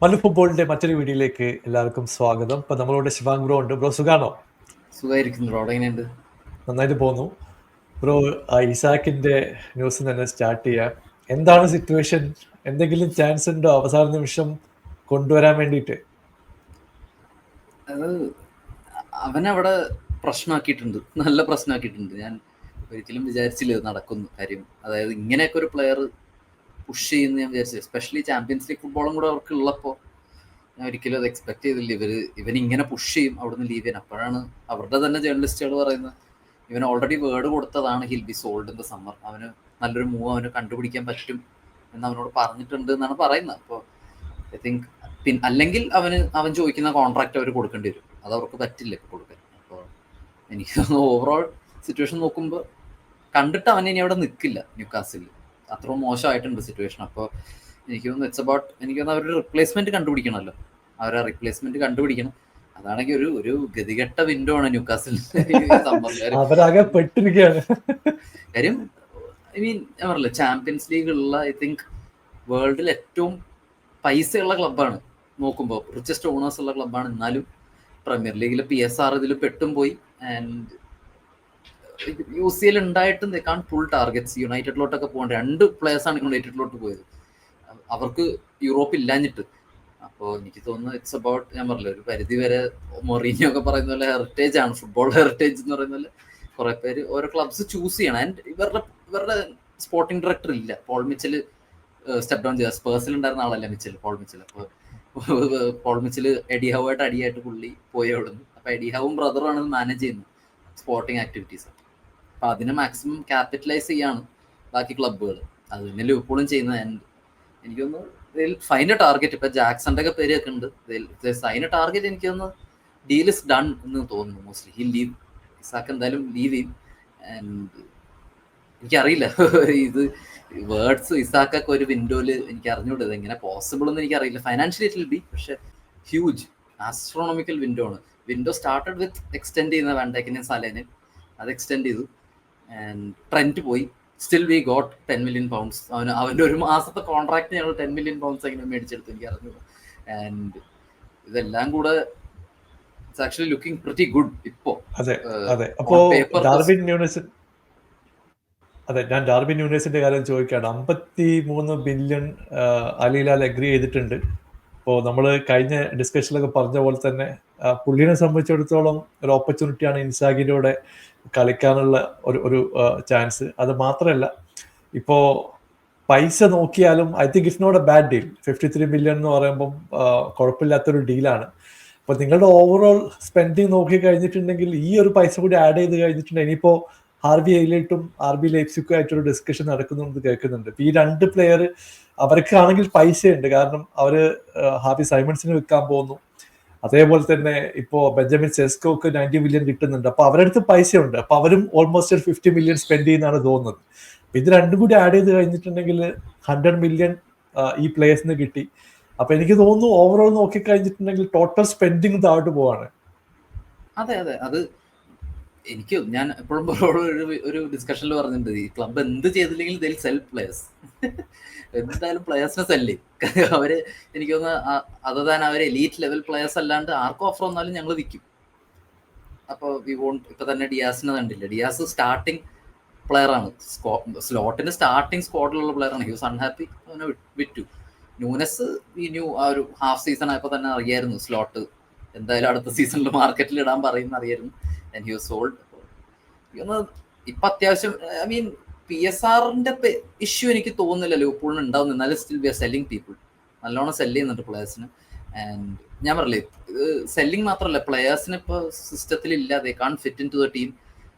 മല്ലു ഫുട്ബോളിന്റെ മറ്റൊരു വീഡിയോയിലേക്ക് എല്ലാവർക്കും സ്വാഗതം. ഇപ്പൊ നമ്മളോട് ശിവാങ് ബ്രോ ഉണ്ട്. ബ്രോ സുഖാണോ? സുഖമായിരിക്കുന്നു. ബ്രോ എങ്ങനെയുണ്ട്? നന്നായിട്ട് പോകുന്നു. ബ്രോ, ഇസാക്കിന്റെ ന്യൂസ് തന്നെ സ്റ്റാർട്ട് ചെയ്യാം. എന്താണ് സിറ്റുവേഷൻ? എന്തെങ്കിലും ചാൻസ് ഉണ്ടോ അവസാന നിമിഷം കൊണ്ടുവരാൻ വേണ്ടിയിട്ട്? അത് അവനവിടെ പ്രശ്നമാക്കിയിട്ടുണ്ട്, നല്ല പ്രശ്നമാക്കിയിട്ടുണ്ട്. ഞാൻ ഒരിക്കലും വിചാരിച്ചില്ല ഇത് നടക്കുന്നു കാര്യം. അതായത് ഇങ്ങനെയൊക്കെ ഒരു പ്ലെയർ പുഷ് ചെയ്യുന്ന ഞാൻ വിചാരിച്ചു. എസ്പെഷ്യലി ചാമ്പ്യൻസ് ലീഗ് ഫുട്ബോളും കൂടെ അവർക്ക് ഉള്ളപ്പോൾ ഞാൻ ഒരിക്കലും അത് എക്സ്പെക്ട് ചെയ്തില്ല. ഇവൻ ഇങ്ങനെ പുഷ് ചെയ്യും അവിടുന്ന് ലീവ് ചെയ്യാൻ. അപ്പോഴാണ് അവരുടെ തന്നെ ജേർണലിസ്റ്റുകൾ പറയുന്നത് ഇവൻ ഓൾറെഡി വേർഡ് കൊടുത്തതാണ് hill be sold in the summer. അവന് നല്ലൊരു മൂവ് അവന് കണ്ടുപിടിക്കാൻ പറ്റും എന്ന് അവനോട് പറഞ്ഞിട്ടുണ്ട് എന്നാണ് പറയുന്നത്. അപ്പോൾ ഐ തിങ്ക് അല്ലെങ്കിൽ അവൻ ചോദിക്കുന്ന കോൺട്രാക്ട് അവർ കൊടുക്കേണ്ടി വരും. അത് അവർക്ക് പറ്റില്ല ഇപ്പോൾ കൊടുക്കാൻ. അപ്പോൾ എനിക്ക് തോന്നുന്നു ഓവറോൾ സിറ്റുവേഷൻ നോക്കുമ്പോൾ കണ്ടിട്ട് അവൻ ഇനി അവിടെ നിൽക്കില്ല ന്യൂകാസിൽ. അത്രയും മോശമായിട്ടുണ്ട് സിറ്റുവേഷൻ. അപ്പോൾ എനിക്ക് തോന്നുന്നു ഇറ്റ്സ് അബൌട്ട്, എനിക്ക് തോന്നുന്നു അവരൊരു റിപ്ലേസ്മെന്റ് കണ്ടുപിടിക്കണമല്ലോ. അവരാ റിപ്ലേസ്മെന്റ് കണ്ടുപിടിക്കണം. അതാണെങ്കിൽ ഒരു ഗതികെട്ട വിൻഡോ ആണ് ന്യൂകാസിൽ അവരാകെ പെട്ടിരിക്കുകയാണ്. കാര്യം. ഐ മീൻ ഞാൻ പറഞ്ഞില്ല, ചാമ്പ്യൻസ് ലീഗ് ഉള്ള ഐ തിങ്ക് വേൾഡിൽ ഏറ്റവും പൈസയുള്ള ക്ലബ്ബാണ് നോക്കുമ്പോൾ, റിച്ചസ്റ്റ് ഓണേഴ്സ് ഉള്ള ക്ലബ്ബാണ്. എന്നാലും പ്രീമിയർ ലീഗിൽ PSR ഇതിൽ പെട്ടും പോയി. ആൻഡ് UCL ഉണ്ടായിട്ടും ദേ കാൺ ഫുൾ ടാർഗറ്റ്സ്. യുണൈറ്റഡിലോട്ടൊക്കെ പോകേണ്ട 2 പ്ലേയേഴ്സാണ് യുണൈറ്റഡിലോട്ട് പോയത്, അവർക്ക് യൂറോപ്പ് ഇല്ലാഞ്ഞിട്ട്. അപ്പോൾ എനിക്ക് തോന്നുന്നു ഇറ്റ്സ് അബൌട്ട്, ഞാൻ പറഞ്ഞില്ല, ഒരു പരിധി വരെ മൊറീനിയോ ഒക്കെ പറയുന്ന പോലെ ഹെറിറ്റേജ് ആണ് ഫുട്ബോൾ. ഹെറിറ്റേജ് എന്ന് പറയുന്ന പോലെ കുറെ പേര് ഓരോ ക്ലബ്സ് ചൂസ് ചെയ്യണം. ആൻഡ് ഇവരുടെ സ്പോർട്ടിംഗ് ഡയറക്ടർ ഇല്ല. പോൾ മിച്ചൽ സ്റ്റെപ്പ് ഡൗൺ ചെയ്ത, സ്പേഴ്സിൽ ഉണ്ടായിരുന്ന ആളല്ല പോൾ മിച്ചൽ. അപ്പോൾ പോൾ മിച്ചൽ എഡി ഹൗവായിട്ട് അടിയായിട്ട് പുള്ളി പോയി അവിടുന്ന്. അപ്പോൾ എഡി ഹവും ബ്രദറും ആണ് മാനേജ് ചെയ്യുന്നത് സ്പോർട്ടിംഗ് ആക്ടിവിറ്റീസ്. അപ്പോൾ അതിനെ മാക്സിമം ക്യാപിറ്റലൈസ് ചെയ്യാണ് ബാക്കി ക്ലബ്ബുകൾ. അത് തന്നെ ലിവർപൂളും ചെയ്യുന്നത്. ആൻഡ് എനിക്കൊന്ന് ഫൈൻ എ ടാർഗറ്റ്. ഇപ്പൊ ജാക്സന്റെ ഒക്കെ പേരൊക്കെ ഉണ്ട്. Sign a target. എനിക്ക് തോന്നുന്നു ഡീൽ ഇസ് ഡൺ എന്ന് തോന്നുന്നു. Mostly he leave. ഇസാക്ക് എന്തായാലും ലീവ് ചെയ്യും. ആൻഡ് എനിക്കറിയില്ല ഇത് വേർഡ്സ് ഇസാക്കൊക്കെ ഒരു വിൻഡോയില് എനിക്ക് അറിഞ്ഞൂടത് എങ്ങനെ പോസിബിൾ എന്ന് എനിക്കറിയില്ല. ഫൈനാൻഷ്യലി ഇറ്റ് വിൽ ബി, പക്ഷെ ഹ്യൂജ് ആസ്ട്രോണമിക്കൽ വിൻഡോ ആണ്. വിൻഡോ സ്റ്റാർട്ടഡ് വിത്ത് എക്സ്റ്റെൻഡ് ചെയ്യുന്ന വാൻഡൈക്കിനെയും സലേനെ, അത് എക്സ്റ്റെൻഡ് ചെയ്തു. ആൻഡ് ട്രെൻറ്റ് പോയി. Still we got 10 million pounds. അവൻ്റെ ഒരു മാസത്തെ കോൺട്രാക്ട് ഞങ്ങൾ 10 million pounds എങ്ങനെ മേടിച്ചെടുത്തു എനിക്ക് അറിഞ്ഞു. ആൻഡ് ഇതെല്ലാം കൂടെ it's actually looking pretty good ഇപ്പോ. അതെ അതെ. അപ്പോ ഡാർവിൻ ന്യൂനസ്, അതെ, ഞാൻ ഡാർവിൻ ന്യൂനസിന്റെ കാര്യം ചോദിക്കുകയാണ്. 53 ബില്യൺ അലിലാൽ അഗ്രി ചെയ്തിട്ടുണ്ട്. അപ്പോൾ നമ്മൾ കഴിഞ്ഞ ഡിസ്കഷനിലൊക്കെ പറഞ്ഞ പോലെ തന്നെ പുള്ളിനെ സംബന്ധിച്ചിടത്തോളം ഒരു ഓപ്പർച്യൂണിറ്റിയാണ് ഇൻസാഗിലൂടെ കളിക്കാനുള്ള ഒരു ചാൻസ്. അത് മാത്രമല്ല, ഇപ്പോൾ പൈസ നോക്കിയാലും I think it's not a bad deal. 53 billion എന്ന് പറയുമ്പം കുഴപ്പമില്ലാത്തൊരു ഡീലാണ്. അപ്പോൾ നിങ്ങളുടെ ഓവറോൾ സ്പെൻഡിങ് നോക്കി കഴിഞ്ഞിട്ടുണ്ടെങ്കിൽ ഈ ഒരു പൈസ കൂടി ആഡ് ചെയ്ത് കഴിഞ്ഞിട്ടുണ്ടെങ്കിൽ ഇനിയിപ്പോൾ ഹാർബി എയിലേറ്റും RB ലൈപ്സിക്കും ആയിട്ടൊരു ഡിസ്കഷൻ നടക്കുന്നുണ്ട് കേൾക്കുന്നുണ്ട്. ഈ 2 പ്ലെയർ അവർക്കാണെങ്കിൽ പൈസയുണ്ട്. കാരണം അവര് ഹാർബി സൈമൺസിന് വിൽക്കാൻ പോകുന്നു. അതേപോലെ തന്നെ ഇപ്പോ ബെഞ്ചമിൻ സെസ്കോക്ക് 90 മില്യൺ കിട്ടുന്നുണ്ട്. അപ്പൊ അവരുടെ അടുത്ത് പൈസയുണ്ട്. അപ്പൊ അവരും ഓൾമോസ്റ്റ് 50 മില്യൺ സ്പെൻഡ് ചെയ്യുന്നതാണ് തോന്നുന്നത്. ഇത് രണ്ടും കൂടി ആഡ് ചെയ്ത് കഴിഞ്ഞിട്ടുണ്ടെങ്കിൽ 100 മില്യൺ ഈ പ്ലേയേഴ്സിന് കിട്ടി. അപ്പൊ എനിക്ക് തോന്നുന്നു ഓവറോൾ നോക്കി കഴിഞ്ഞിട്ടുണ്ടെങ്കിൽ ടോട്ടൽ സ്പെൻഡിങ് താഴോട്ട് പോവാണ്. അതെ അതെ. അത് ഞാൻ എപ്പോഴും ഒരു ഡിസ്കഷനിൽ പറഞ്ഞിട്ടുണ്ട്, ഈ ക്ലബ്ബ് എന്ത് ചെയ്തില്ലെങ്കിൽ ഇതിൽ സെൽ പ്ലേയേഴ്സ്. എന്തായാലും പ്ലേയേഴ്സിനെ സെല്ല് അവര്. എനിക്ക് തോന്നുന്നു അതതാൻ അവർ എലീറ്റ് ലെവൽ പ്ലേയേഴ്സ് അല്ലാണ്ട് ആർക്കും ഓഫർ വന്നാലും ഞങ്ങൾ വിൽക്കും. അപ്പോൾ ഇപ്പൊ തന്നെ ഡിയാസിനെ കണ്ടില്ല. ഡിയാസ് സ്റ്റാർട്ടിങ് പ്ലെയർ ആണ്, സ്ലോട്ടിന്റെ സ്റ്റാർട്ടിങ് സ്ക്വാഡിലുള്ള പ്ലെയർ ആണ്. ഹി വാസ് അൺഹാപ്പി, അവനെ വിറ്റു. ന്യൂനസ് ആ ഒരു ഹാഫ് സീസൺ ആയപ്പോൾ തന്നെ അറിയായിരുന്നു സ്ലോട്ട് എന്തായാലും അടുത്ത സീസണിൽ മാർക്കറ്റിൽ ഇടാൻ പറയുന്ന അറിയായിരുന്നു. And he was sold. ഇപ്പൊ അത്യാവശ്യം ഐ മീൻ PSRന്റെ ഇഷ്യൂ എനിക്ക് തോന്നുന്നില്ല ലിവർപൂളിന് ഉണ്ടാവും. എന്നാലും still we R selling people. നല്ലോണം സെല്ല് ചെയ്യുന്നുണ്ട് പ്ലേയേഴ്സിന്. ആൻഡ് ഞാൻ പറഞ്ഞില്ലേ, സെല്ലിങ് മാത്രമല്ല, പ്ലേയേഴ്സിന് ഇപ്പോൾ സിസ്റ്റത്തിൽ ഇല്ല. They can fit in to the team.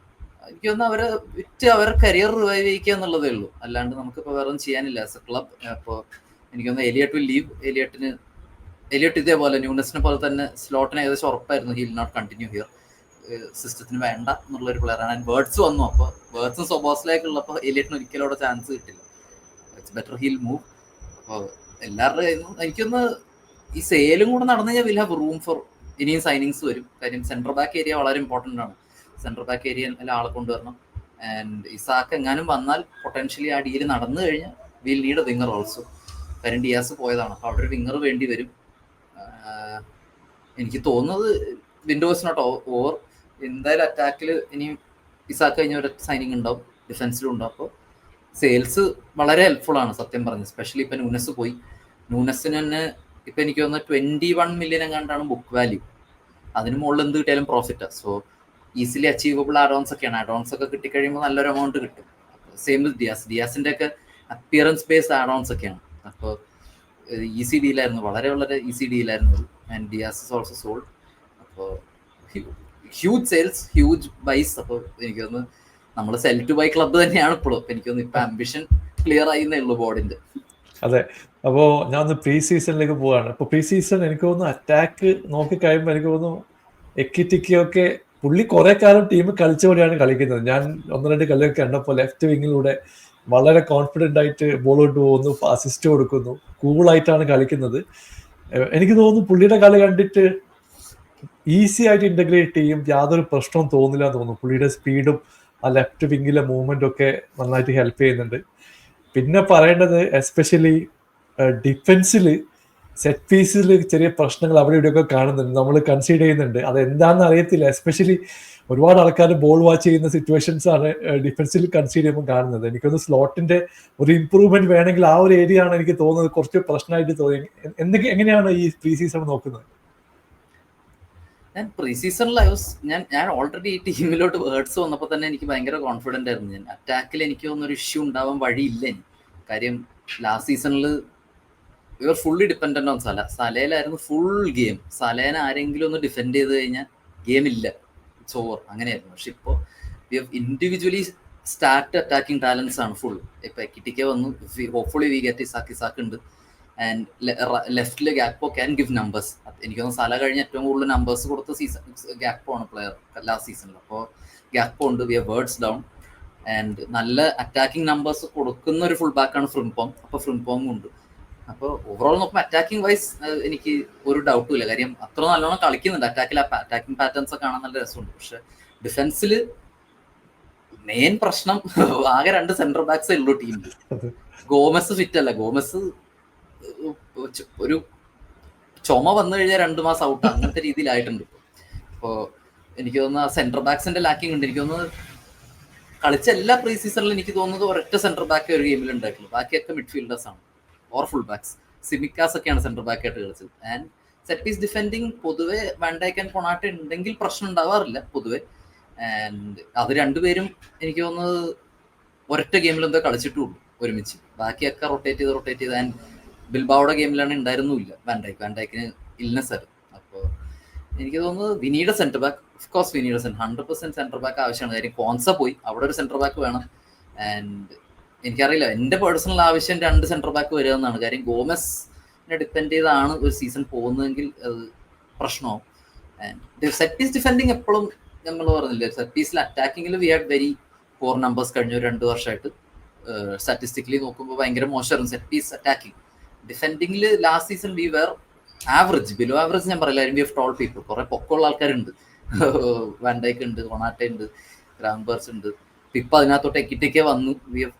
എനിക്ക് തോന്നുന്നു അവരെ വിറ്റ് അവരുടെ കരിയർ റിവൈവ് ചെയ്യിക്കുക എന്നുള്ളതേ ഉള്ളൂ. അല്ലാണ്ട് നമുക്കിപ്പോൾ വേറെ ഒന്നും ചെയ്യാനില്ല ആസ് എ ക്ലബ്. അപ്പോൾ എനിക്ക് തോന്നുന്നു എലിയട്ട് വിൽ ലീവ്. എലിയട്ട് ഇതേപോലെ ന്യൂനസിനെ പോലെ തന്നെ സ്ലോട്ടിന് ഏകദേശം ഉറപ്പായിരുന്നു he will not continue here. സിസ്റ്റത്തിന് വേണ്ട എന്നുള്ളൊരു പ്ലെയറാണ്. ആൻഡ് വേർഡ്സ് വന്നു. അപ്പോൾ വേർഡ്സും സൊബോസിലേക്കുള്ളപ്പോൾ എലിയറ്റിന് ഒരിക്കലും അവിടെ ചാൻസ് കിട്ടില്ല. It's better he'll move. അപ്പോൾ എല്ലാവരുടെ എനിക്കൊന്ന് ഈ സെയിലും കൂടെ നടന്നു കഴിഞ്ഞാൽ വിൽ ഹാവ് റൂം ഫോർ ഇനിയും സൈനിങ്സ് വരും. കാര്യം സെൻട്രൽ ബാക്ക് ഏരിയ വളരെ ഇമ്പോർട്ടൻ്റ് ആണ്. സെൻട്രൽ ബാക്ക് ഏരിയയിൽ ആളെ കൊണ്ടുവരണം. ആൻഡ് ഇസാക്ക് എങ്ങാനും വന്നാൽ പൊട്ടൻഷ്യലി ആ ഡീല് നടന്നു കഴിഞ്ഞാൽ will need A winger also. കാര്യം ഡിയാസ് പോയതാണ്. അപ്പോൾ അവിടെ ഒരു വിങ്ങർ വേണ്ടി വരും. എനിക്ക് തോന്നുന്നത് വിൻഡോസ് നോട്ട് ഓവർ. എന്തായാലും അറ്റാക്കിൽ ഇനിയും ഇസാക്ക് കഴിഞ്ഞ ഒരു സൈനിങ് ഉണ്ടാവും, ഡിഫൻസിലും ഉണ്ടാവും. അപ്പോൾ സെയിൽസ് വളരെ ഹെൽപ്ഫുൾ ആണ് സത്യം പറഞ്ഞു. സ്പെഷ്യലി ഇപ്പം നൂനസ് പോയി. നൂനസിന് തന്നെ ഇപ്പം എനിക്ക് തോന്നുന്നത് 21 മില്യൺ എങ്ങാണ്ടാണ് ബുക്ക് വാല്യൂ. അതിന് മുകളിൽ എന്ത് കിട്ടിയാലും പ്രോഫിറ്റാണ്. സോ ഈസിലി അച്ചീവബിൾ ആഡോൺസ് ഒക്കെയാണ്. ആഡോൺസ് ഒക്കെ കിട്ടിക്കഴിയുമ്പോൾ നല്ലൊരു എമൗണ്ട് കിട്ടും. സെയിം വിത്ത് ഡിയാസിൻ്റെ ഒക്കെ അപ്പിയറൻസ് ബേസ്ഡ് ആഡോൺസ് ഒക്കെയാണ്. അപ്പോൾ ഈസി ഡീലായിരുന്നു, വളരെ വളരെ ഈസി ഡീലായിരുന്നു. And Diaz is also sold. അപ്പോൾ ഹ്യൂജ് സെയിൽസ്, ഹ്യൂജ് ബൈസ്. അപ്പോൾ എനിക്ക് തോന്നുന്നു നമ്മൾ സെൽ ടു ബൈ ക്ലബ്ബ് തന്നെയാണ് ഇപ്പോഴും. എനിക്ക് തോന്നുന്നു ഇപ്പം ആംബിഷൻ ക്ലിയർ ആയിന്നേ ഉള്ളൂ ബോർഡിന്റെ. അതെ. അപ്പോൾ ഞാൻ ഒന്ന് പ്രീ സീസണിലേക്ക് പോവാണ്. ഇപ്പോൾ പ്രീ സീസൺ എനിക്ക് തോന്നുന്നു അറ്റാക്ക് നോക്കിക്കഴിയുമ്പോൾ എനിക്ക് തോന്നുന്നു എക്കിറ്റിക്കൊക്കെ പുള്ളി കുറെ കാലം ടീം കളിച്ച പോലെയാണ് കളിക്കുന്നത്. ഞാൻ 1-2 കളിയൊക്കെ കണ്ടപ്പോൾ ലെഫ്റ്റ് വിങ്ങിലൂടെ വളരെ കോൺഫിഡൻ്റ് ആയിട്ട് ബോൾ കൊണ്ട് പോകുന്നു, അസിസ്റ്റ് കൊടുക്കുന്നു, കൂളായിട്ടാണ് കളിക്കുന്നത്. എനിക്ക് തോന്നുന്നു പുള്ളിയുടെ കളി കണ്ടിട്ട് ഈസി ആയിട്ട് ഇൻ്റഗ്രേറ്റ് ചെയ്യും, യാതൊരു പ്രശ്നവും തോന്നില്ല എന്ന് തോന്നുന്നു. പുള്ളിയുടെ സ്പീഡും ആ ലെഫ്റ്റ് വിങ്ങിലെ മൂവ്മെൻറ്റും ഒക്കെ നന്നായിട്ട് ഹെൽപ്പ് ചെയ്യുന്നുണ്ട്. പിന്നെ പറയേണ്ടത് എസ്പെഷ്യലി ഡിഫൻസിൽ സെറ്റ് പീസിൽ ചെറിയ പ്രശ്നങ്ങൾ അവിടെ ഇവിടെയൊക്കെ കാണുന്നുണ്ട്, നമ്മൾ കൺസീഡ് ചെയ്യുന്നുണ്ട്. അതെന്താണെന്ന് അറിയത്തില്ല. എസ്പെഷ്യലി ഒരുപാട് ആൾക്കാർ ബോൾ വാച്ച് ചെയ്യുന്ന സിറ്റുവേഷൻസ് ആണ് ഡിഫൻസിൽ കൺസീഡ് ചെയ്യുമ്പോൾ കാണുന്നത്. എനിക്കൊന്ന് സ്ലോട്ടിന്റെ ഒരു ഇമ്പ്രൂവ്മെന്റ് വേണമെങ്കിൽ ആ ഒരു ഏരിയ ആണ് എനിക്ക് തോന്നുന്നത് കുറച്ച് പ്രശ്നമായിട്ട് തോന്നി. എങ്ങനെയാണ് ഈ പ്രീ സീസൺ നോക്കുന്നത്? ഞാൻ പ്രീ സീസണിൽ ഞാൻ ഓൾറെഡി ഈ ടീമിലോട്ട് വേർഡ്സ് വന്നപ്പോൾ തന്നെ എനിക്ക് ഭയങ്കര കോൺഫിഡൻ്റ് ആയിരുന്നു. ഞാൻ അറ്റാക്കിൽ എനിക്ക് തോന്നുന്നൊരു ഇഷ്യൂ ഉണ്ടാവാൻ വഴിയില്ല. കാര്യം ലാസ്റ്റ് സീസണിൽ ഇവർ ഫുള്ളി ഡിപ്പെൻഡൻ്റ് ഓൺ സലയിലായിരുന്നു ഫുൾ ഗെയിം. സലേനെ ആരെങ്കിലും ഒന്ന് ഡിഫെൻഡ് ചെയ്ത് കഴിഞ്ഞാൽ ഗെയിം ഇല്ല, ഇറ്റ്സ് ഓവർ, അങ്ങനെയായിരുന്നു. പക്ഷെ ഇപ്പോൾ ഇൻഡിവിജ്വലി സ്റ്റാർട്ട് അറ്റാക്കിംഗ് ടാലൻസ് ആണ് ഫുൾ. ഇപ്പോൾ എക്കിറ്റിക്ക വന്നു, ഹോപ്പ്ഫുള്ളി വി ഗെറ്റ് ഇസാക്ക് ഉണ്ട്. ആൻഡ് ലെഫ്റ്റില് ഗ്യാക്പോ ക്യാൻ ഗിവ് നമ്പേഴ്സ്. എനിക്ക് തോന്നുന്നു സല കഴിഞ്ഞ് ഏറ്റവും കൂടുതൽ നമ്പേഴ്സ് കൊടുത്ത സീസൺ ഗ്യാക്പോ ആണ് പ്ലെയർ ലാസ്റ്റ് സീസണിൽ. അപ്പോൾ ഗ്യാക്പോ ഉണ്ട്, we have words down. And നല്ല അറ്റാക്കിംഗ് നമ്പേഴ്സ് കൊടുക്കുന്ന ഒരു ഫുൾ ബാക്കാണ് ഫ്രിംപോങ്. അപ്പോൾ ഫ്രിംപോങ് ഉണ്ട്. അപ്പോൾ ഓവറോൾ നോക്കുമ്പോൾ അറ്റാക്കിംഗ് വൈസ് എനിക്ക് ഒരു ഡൗട്ടും ഇല്ല. കാര്യം അത്ര നല്ലോണം കളിക്കുന്നുണ്ട്. അറ്റാക്കിംഗ് പാറ്റേൺസ് ഒക്കെ കാണാൻ നല്ല രസമുണ്ട്. പക്ഷെ ഡിഫൻസിൽ മെയിൻ പ്രശ്നം ആകെ 2 സെന്റർ ബാക്സേ ഉള്ളൂ ടീമിൽ. ഗോമസ് ഫിറ്റ് അല്ല. ഗോമസ് ഒരു ചുമ വന്നു കഴിഞ്ഞാൽ 2 മാസം ഔട്ട്, അങ്ങനത്തെ രീതിയിലായിട്ടുണ്ട്. അപ്പോൾ എനിക്ക് തോന്നുന്നു സെന്റർ ബാക്സിന്റെ ലാക്കിംഗ് ഉണ്ട്. എനിക്ക് തോന്നുന്നത് കളിച്ച എല്ലാ പ്രീ സീസണിലും എനിക്ക് തോന്നുന്നത് ഒരൊറ്റ സെന്റർ ബാക്ക് ഒരു ഗെയിമിൽ ഉണ്ടായിട്ടുള്ളൂ. ബാക്കിയൊക്കെ മിഡ്ഫീൽഡേഴ്സ് ആണ് ഓർ ഫുൾ ബാക്സ്. സിമിക്കാസ് ഒക്കെയാണ് സെന്റർ ബാക്ക് ആയിട്ട് കളിച്ചത്. ആൻഡ് സെറ്റ് പീസ് ഡിഫെൻഡിങ് പൊതുവെ വാൻഡൈക്ക് ആൻഡ് കൊണാട്ടെ ഉണ്ടെങ്കിൽ പ്രശ്നം ഉണ്ടാവാറില്ല പൊതുവെ. ആൻഡ് അത് രണ്ടുപേരും എനിക്ക് തോന്നുന്നത് ഒരൊറ്റ ഗെയിമിൽ എന്തോ കളിച്ചിട്ടുള്ളൂ ഒരുമിച്ച്. ബാക്കിയൊക്കെ റൊട്ടേറ്റ് ചെയ്ത് ആൻഡ് ബിൽബാവോടെ ഗെയിമിലാണ് ഉണ്ടായിരുന്നില്ല വാൻഡൈക്കിന് ഇൽനെസ് ആയിരുന്നു. അപ്പോൾ എനിക്ക് തോന്നുന്നത് we need centre back. Of course we need 100% centre back ആവശ്യമാണ്. കാര്യം കോൺസ പോയി, അവിടെ ഒരു സെന്റർ ബാക്ക് വേണം. ആൻഡ് എനിക്കറിയില്ല, എൻ്റെ പേഴ്സണൽ ആവശ്യം 2 സെന്റർ ബാക്ക് വരിക എന്നാണ്. കാര്യം ഗോമസിനെ ഡിപ്പെൻഡ് ചെയ്താണ് ഒരു സീസൺ പോകുന്നതെങ്കിൽ അത് പ്രശ്നമാവും. ആൻഡ് സെറ്റ് പീസ് ഡിഫെൻഡിങ് എപ്പോഴും നമ്മൾ പറഞ്ഞില്ലേ, സെറ്റ് പീസിൽ അറ്റാക്കിങ്ങിൽ we had very poor numbers കഴിഞ്ഞ ഒരു 2 വർഷമായിട്ട്. സ്റ്റാറ്റിസ്റ്റിക്കലി നോക്കുമ്പോൾ ഭയങ്കര മോശമായിരുന്നു സെറ്റ് പീസ് അറ്റാക്കിങ്. ഡിഫെൻഡിങ്ങിൽ last season we were average, below average ഞാൻ പറയില്ല. വി ഹവ് ടോൾ പീപ്പിൾ, കുറെ പൊക്കമുള്ള ആൾക്കാരുണ്ട്. വാൻഡൈക്ക് ഉണ്ട്, കൊണാട്ടെ ഉണ്ട്, ഗ്രാംബേഴ്സ് ഉണ്ട്. ഇപ്പൊ അതിനകത്തോട്ട് എക്കിറ്റൊക്കെ വന്നു. വി ഹവ്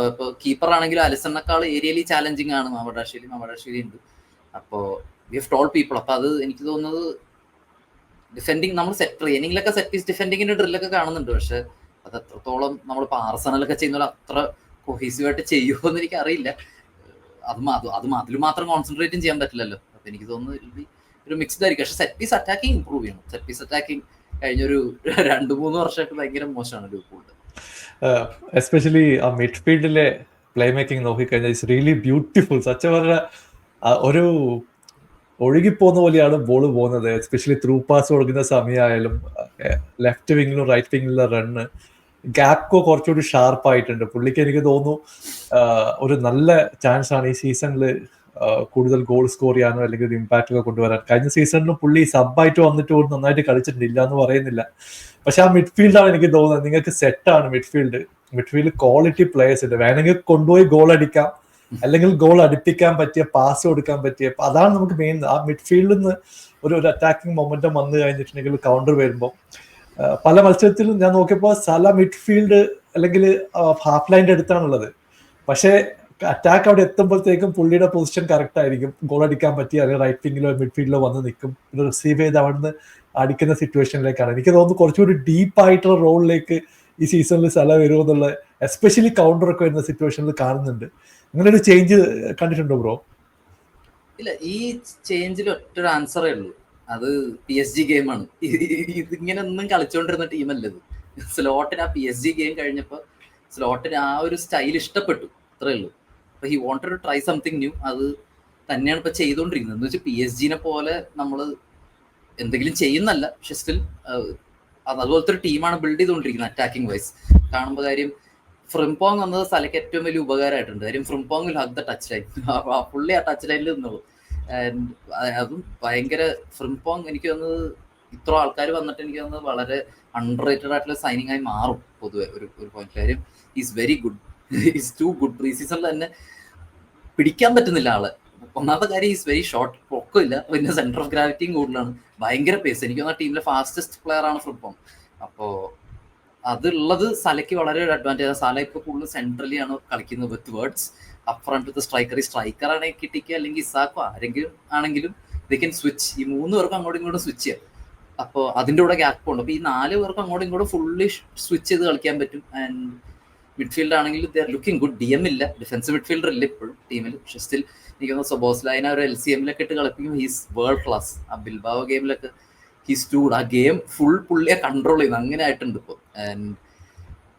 ഇപ്പോൾ കീപ്പർ ആണെങ്കിലും അലിസണിനേക്കാൾ ഏരിയലി ചാലഞ്ചിങ് ആണ് മാമഡാശ്വരി ഉണ്ട്. അപ്പോൾ വി ഹവ് ടോൾ പീപ്പിൾ. അപ്പോൾ അത് എനിക്ക് തോന്നുന്നത് ഡിഫെൻഡിങ് നമ്മൾ സെറ്റ് ട്രെയിനിങ്ങിലൊക്കെ സെറ്റ് പീസ് ഡിഫെൻഡിങ്ങിന്റെ ഡ്രില്ലൊക്കെ കാണുന്നുണ്ട്. പക്ഷെ അത് എത്രത്തോളം നമ്മളിപ്പോൾ ആർസണലൊക്കെ ചെയ്യുന്ന അത്ര കൊഹീസീവായിട്ട് ചെയ്യുമോ എന്ന് എനിക്ക് അറിയില്ല. അതിൽ മാത്രം കോൺസെൻട്രേറ്റും ചെയ്യാൻ പറ്റില്ലല്ലോ. അപ്പൊ എനിക്ക് തോന്നുന്നു ഒരു മിക്സ്ഡ് ആയിരിക്കും. പക്ഷെ സെറ്റ് പീസ് അറ്റാക്കിങ് ഇമ്പ്രൂവ് ചെയ്യണം. സെറ്റ് പീസ് അറ്റാക്കിങ് കഴിഞ്ഞൊരു 2-3 വർഷമായിട്ട് ഭയങ്കര മോശമാണ് ലിവർപൂളിന്റെ. എസ്പെഷ്യലി ആ മിഡ്ഫീൽഡിലെ പ്ലേ മേക്കിംഗ് നോക്കിക്കഴിഞ്ഞാൽ ഇറ്റ്സ് റിയലി ബ്യൂട്ടിഫുൾ. സച്ച പറഞ്ഞ ഒരു ഒഴുകിപ്പോകുന്ന പോലെയാണ് ബോൾ പോകുന്നത്. എസ്പെഷ്യലി ത്രൂ പാസ് കൊടുക്കുന്ന സമയമായാലും ലെഫ്റ്റ് വിങ്ങിലും റൈറ്റ് വിങ്ങിലുള്ള റണ്ണ്. ഗ്യാപ്കോ കുറച്ചുകൂടി ഷാർപ്പായിട്ടുണ്ട്. പുള്ളിക്ക് എനിക്ക് തോന്നുന്നു ഒരു നല്ല ചാൻസ് ആണ് ഈ സീസണിൽ കൂടുതൽ ഗോൾ സ്കോർ ചെയ്യാനോ അല്ലെങ്കിൽ ഒരു ഇമ്പാക്റ്റ് ഒക്കെ കൊണ്ടുവരാൻ. കഴിഞ്ഞ സീസണിലും പുള്ളി സബ്ബായിട്ട് വന്നിട്ട് നന്നായിട്ട് കളിച്ചിട്ടില്ല എന്ന് പറയുന്നില്ല. പക്ഷെ ആ മിഡ്ഫീൽഡാണ് എനിക്ക് തോന്നുന്നത് നിങ്ങൾക്ക് സെറ്റാണ്. മിഡ്ഫീൽഡ് ക്വാളിറ്റി പ്ലേയേഴ്സ് ഉണ്ട്. വേണമെങ്കിൽ കൊണ്ടുപോയി ഗോൾ അടിക്കാം, അല്ലെങ്കിൽ ഗോൾ അടിപ്പിക്കാൻ പറ്റിയ, പാസ് കൊടുക്കാൻ പറ്റിയ. അതാണ് നമുക്ക് മെയിൻ. ആ മിഡ്ഫീൽഡിൽ നിന്ന് ഒരു അറ്റാക്കിംഗ് മൊമെന്റം വന്നു കഴിഞ്ഞിട്ടുണ്ടെങ്കിൽ കൗണ്ടർ വരുമ്പോൾ പല മത്സരത്തിലും ഞാൻ നോക്കിയപ്പോൾ സല മിഡ്ഫീൽഡ് അല്ലെങ്കിൽ ഹാഫ് ലൈൻ്റെ അടുത്താണുള്ളത്. പക്ഷേ അറ്റാക്ക് അവിടെ എത്തുമ്പോഴത്തേക്കും പുള്ളിയുടെ പൊസിഷൻ കറക്റ്റ് ആയിരിക്കും, ഗോൾ അടിക്കാൻ പറ്റി, അല്ലെങ്കിൽ റൈറ്റ് വിങ്ങിലോ മിഡ്ഫീൽഡിലോ വന്ന് നിൽക്കും, പിന്നെ റിസീവ് ചെയ്ത് അവിടുന്ന് അടിക്കുന്ന സിറ്റുവേഷനിലേക്കാണ്. എനിക്ക് തോന്നുന്നു കുറച്ചുകൂടി ഡീപ്പായിട്ടുള്ള റോളിലേക്ക് ഈ സീസണിൽ സ്ഥലം വരുമെന്നുള്ള, എസ്പെഷ്യലി കൗണ്ടർ ഒക്കെ വരുന്ന സിറ്റുവേഷനിൽ കാണുന്നുണ്ട്. അങ്ങനെ ഒരു ചേഞ്ച് കണ്ടിട്ടുണ്ടോ ബ്രോ? ഇല്ല, ഈ ചേഞ്ചിൽ ഒറ്റൊരു ആൻസറേ ഉള്ളൂ, അത് PSG ഗെയിമാണ്. ഇതിങ്ങനെ ഒന്നും കളിച്ചുകൊണ്ടിരുന്ന ടീമല്ലത്. സ്ലോട്ടിന് ആ PSG ഗെയിം കഴിഞ്ഞപ്പോൾ സ്ലോട്ടിന് ആ ഒരു സ്റ്റൈൽ ഇഷ്ടപ്പെട്ടു, അത്രേ ഉള്ളൂ. അപ്പൊ he wanted to try something new. അത് തന്നെയാണ് ഇപ്പൊ ചെയ്തുകൊണ്ടിരിക്കുന്നത്. എന്ന് വെച്ചാൽ PSG പോലെ നമ്മൾ എന്തെങ്കിലും ചെയ്യുന്നല്ല, പക്ഷെ സ്റ്റിൽ അതുപോലത്തെ ഒരു ടീമാണ് ബിൽഡ് ചെയ്തുകൊണ്ടിരിക്കുന്നത് അറ്റാക്കിംഗ് വൈസ്. കാണുമ്പോൾ കാര്യം ഫ്രിംപോങ് വന്നത് സലയ്ക്ക് ഏറ്റവും വലിയ ഉപകാരമായിട്ടുണ്ട്. കാര്യം Frimpong will have the touch line, പുള്ളി ആ ടച്ച് ലൈനിൽ നിന്നുള്ളൂ. അതും ഭയങ്കര ഫ്രിംപോങ് എനിക്ക് തോന്നുന്നത് ഇത്ര ആൾക്കാർ വന്നിട്ട് എനിക്ക് തോന്നുന്നത് വളരെ അണ്ടർ റേറ്റഡ് ആയിട്ടുള്ള സൈനിങ് ആയി മാറും പൊതുവെ ഒരു പോയിന്റ്. കാര്യം is very good, is too good. Pre സീസണിൽ തന്നെ പിടിക്കാൻ പറ്റുന്നില്ല ആള്. ഒന്നാമത്തെ കാര്യം ഈസ് വെരി ഷോർട്ട്, പൊക്കമില്ല, പിന്നെ സെന്റർ ഓഫ് ഗ്രാവിറ്റിയും കൂടുതലാണ്, ഭയങ്കര പേസ്. എനിക്ക് തോന്നുന്ന ടീമിലെ ഫാസ്റ്റസ്റ്റ് പ്ലെയർ ആണ് ഫ്രിംപോങ്. അപ്പോൾ അതുള്ളത് സലയ്ക്ക് വളരെ ഒരു അഡ്വാൻറ്റേജ്. സല ഇപ്പോൾ കൂടുതൽ സെൻട്രലി ആണ് കളിക്കുന്നത് with words up front with striker ആണെങ്കിൽ കിട്ടിക്കുക, അല്ലെങ്കിൽ ഇസാക്കോ ആരെങ്കിലും ആണെങ്കിലും ദേ കൻ സ്വിച്ച്. ഈ 3 പേർക്കും അങ്ങോട്ടും ഇങ്ങോട്ടും സ്വിച്ച് ചെയ്യാം. അപ്പോൾ അതിൻ്റെ കൂടെ ഗ്യാപ്പ് ഉണ്ട്. അപ്പോൾ ഈ 4 പേർക്കും അങ്ങോട്ടും ഇങ്ങോട്ടും ഫുള്ളി സ്വിച്ച് ചെയ്ത് കളിക്കാൻ പറ്റും. ആൻഡ് മിഡ്ഫീൽഡ് ആണെങ്കിൽ they are looking good. DM ഇല്ല, ഡിഫൻസ് മിഡ്ഫീൽഡർ ഇല്ല ഇപ്പോഴും ടീമിൽ, പക്ഷെ സ്റ്റിൽ എനിക്ക് തോന്നുന്നു സൊബോസ്ലൈനെ ഒരു LCM-ലൊക്കെ ഇട്ട് കളിപ്പിക്കും. He's world class. ആ ബിൽബാവോ ഗെയിമിലൊക്കെ ഹീസ് ടു ഗുഡ്. ആ ഗെയിം ഫുൾ പുള്ളിയെ കൺട്രോൾ ചെയ്യുന്നു, അങ്ങനെ ആയിട്ടുണ്ട് ഇപ്പോൾ.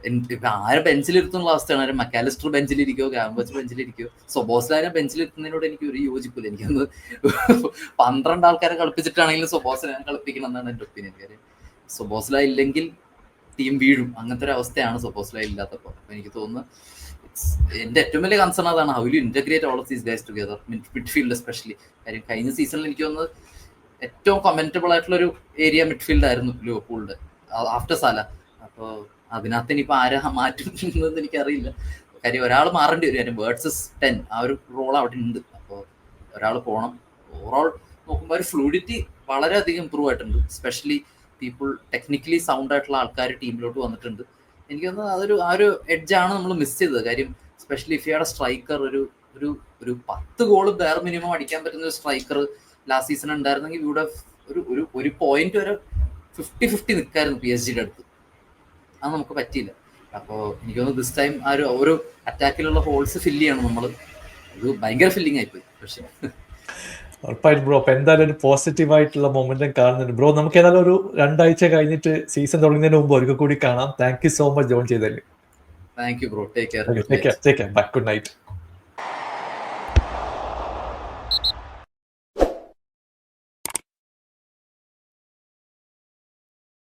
ആൻഡ് ആരെ ബെഞ്ചിലിരുത്തുന്ന അവസ്ഥയാണ്. ആരും മക്കാലിസ്റ്റർ ബെഞ്ചിലിരിക്കോ, ഗാംബച്ച് ബെഞ്ചിലിരിക്കോ, സൊബോസ്ലൈനെ ബെഞ്ചിലിരുത്തുന്നതിനോട് എനിക്ക് ഒരു യോജിപ്പില്ല. എനിക്കൊന്ന് 12 ആൾക്കാരെ കളിപ്പിച്ചിട്ടാണെങ്കിലും സൊബോസ്ലൈനെ കളിപ്പിക്കണം എന്നാണ് എൻ്റെ ഒപ്പീനിയൻ. കാര്യം സൊബോസ്ലൈ ഇല്ലെങ്കിൽ ടീം വീഴും, അങ്ങനത്തെ ഒരു അവസ്ഥയാണ് സൊബോസ്ലൈ ഇല്ലാത്തപ്പോൾ. അപ്പോൾ എനിക്ക് തോന്നുന്നു എൻ്റെ ഏറ്റവും വലിയ കൺസേൺ അതാണ്, how you integrate all of these guys together, midfield especially. കാര്യം കഴിഞ്ഞ സീസണിൽ എനിക്ക് തോന്നുന്നത് ഏറ്റവും കമന്റബിൾ ആയിട്ടുള്ള ഒരു ഏരിയ മിഡ്ഫീൽഡ് ആയിരുന്നു ലിവർപൂളിന്റെ ആഫ്റ്റർ സാല. അപ്പോൾ അതിനകത്ത് ഇനിയിപ്പോൾ ആരാ മാറ്റുന്നത് എനിക്കറിയില്ല. കാര്യം ഒരാൾ മാറേണ്ടി വരും. കാര്യം വേർഡ്സസ് 10 ആ ഒരു റോൾ അവിടെ ഉണ്ട്. അപ്പോൾ ഒരാൾ പോകണം. ഓവറോൾ നോക്കുമ്പോൾ ഒരു ഫ്ലൂയിഡിറ്റി വളരെയധികം ഇമ്പ്രൂവ് ആയിട്ടുണ്ട്. സ്പെഷ്യലി പീപ്പിൾ ടെക്നിക്കലി സൗണ്ട് ആയിട്ടുള്ള ആൾക്കാർ ടീമിലോട്ട് വന്നിട്ടുണ്ട്. എനിക്ക് തോന്നുന്നത് ആ ഒരു എഡ്ജാണ് നമ്മൾ മിസ് ചെയ്തത്. കാര്യം സ്പെഷ്യലി ഇഫ് യുടെ സ്ട്രൈക്കർ ഒരു 10 ഗോൾ ബെയർ മിനിമം അടിക്കാൻ പറ്റുന്ന ഒരു സ്ട്രൈക്കർ ലാസ്റ്റ് സീസൺ ഉണ്ടായിരുന്നെങ്കിൽ ഇവിടെ ഒരു പോയിന്റ് വരെ 50-50 നിൽക്കായിരുന്നു PSG അടുത്ത്. അത് നമുക്ക് പറ്റിയില്ല. അപ്പോൾ എനിക്ക് തോന്നുന്നു ദിസ് ടൈം ആ ഒരു അറ്റാക്കിലുള്ള ഹോൾസ് ഫില്ല് ചെയ്യണം നമ്മൾ. ഇത് ഭയങ്കര ഫില്ലിംഗ് ആയിപ്പോയി. പക്ഷേ ഉറപ്പായിട്ടും ബ്രോ, അപ്പൊ എന്തായാലും ഒരു പോസിറ്റീവ് ആയിട്ടുള്ള മൊമെന്റം കാണുന്നുണ്ട് ബ്രോ. നമുക്ക് ഏതായാലും ഒരു 2 ആഴ്ച കഴിഞ്ഞിട്ട് സീസൺ തുടങ്ങുന്നതിന് മുമ്പ് ഒരിക്കൽ കൂടി കാണാം. Thank you so much join ചെയ്തല്ലേ. Thank you bro. Take care. Bye. Good night.